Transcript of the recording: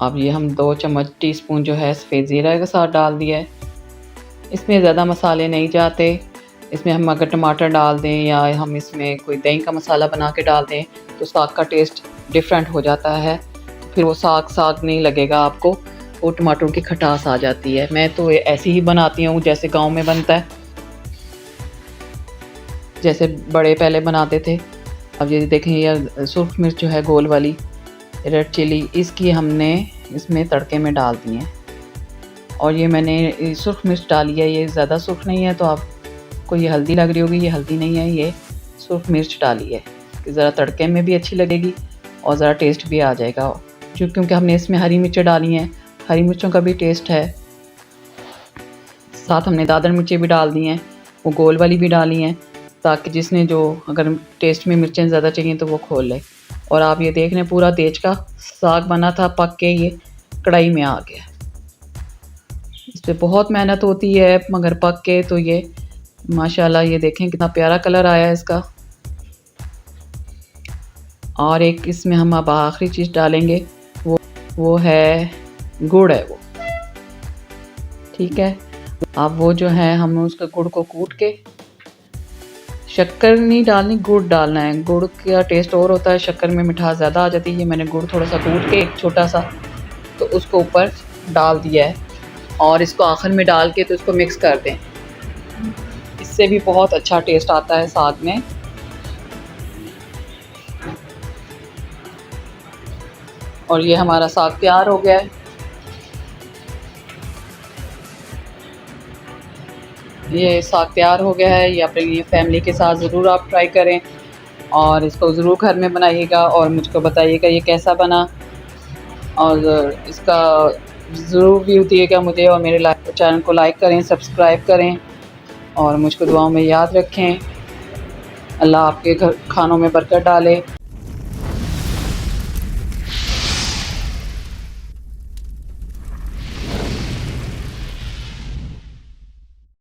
अब ये हम 2 चम्मच टीस्पून जो है सफ़ेद ज़ीरा के साथ डाल दिया है। इसमें ज़्यादा मसाले नहीं जाते। इसमें हम अगर टमाटर डाल दें या हम इसमें कोई दही का मसाला बना के डाल दें तो साग का टेस्ट डिफरेंट हो जाता है, फिर वो साग साग नहीं लगेगा आपको, वो टमाटरों की खटास आ जाती है। मैं तो ऐसे ही बनाती हूँ जैसे गांव में बनता है, जैसे बड़े पहले बनाते थे। अब ये देखें, ये सुर्ख मिर्च जो है गोल वाली रेड चिली, इसकी हमने इसमें तड़के में डाल दी है। और ये मैंने सुर्ख मिर्च डाली है, ये ज़्यादा सुर्ख नहीं है तो आपको ये हल्दी लग रही होगी, ये हल्दी नहीं है, ये सुर्ख मिर्च डाली है कि ज़रा तड़के में भी अच्छी लगेगी और ज़रा टेस्ट भी आ जाएगा। क्योंकि हमने इसमें हरी मिर्चें डाली हैं, हरी मिर्चों का भी टेस्ट है। साथ हमने दादर मिर्चें भी डाल दी हैं, वो गोल वाली भी डाली हैं, ताकि जिसने जो अगर टेस्ट में मिर्चें ज़्यादा चाहिए तो वो खोल ले। और आप ये देख लें, पूरा देच का साग बना था, पक के ये कढ़ाई में आ गया। इस पर बहुत मेहनत होती है मगर पक के तो ये माशाल्लाह, ये देखें कितना प्यारा कलर आया है इसका। और एक इसमें हम अब आखिरी चीज़ डालेंगे, वो है गुड़ है वो, ठीक है। अब वो जो है हम उसका गुड़ को कूट के, शक्कर नहीं डालनी, गुड़ डालना है। गुड़ का टेस्ट और होता है, शक्कर में मिठास ज़्यादा आ जाती है। ये मैंने गुड़ थोड़ा सा कूट के एक छोटा सा तो उसको ऊपर डाल दिया है और इसको आखिर में डाल के तो इसको मिक्स कर दें, इससे भी बहुत अच्छा टेस्ट आता है साग में। और ये हमारा साग तैयार हो गया है। ये साग तैयार हो गया है, ये अपनी फैमिली के साथ ज़रूर आप ट्राई करें और इसको ज़रूर घर में बनाइएगा और मुझको बताइएगा ये कैसा बना, और इसका ज़रूर व्यू दिएगा मुझे। और मेरे चैनल को लाइक करें, सब्सक्राइब करें और मुझको दुआओं में याद रखें। अल्लाह आपके घर खानों में बरकत डाले।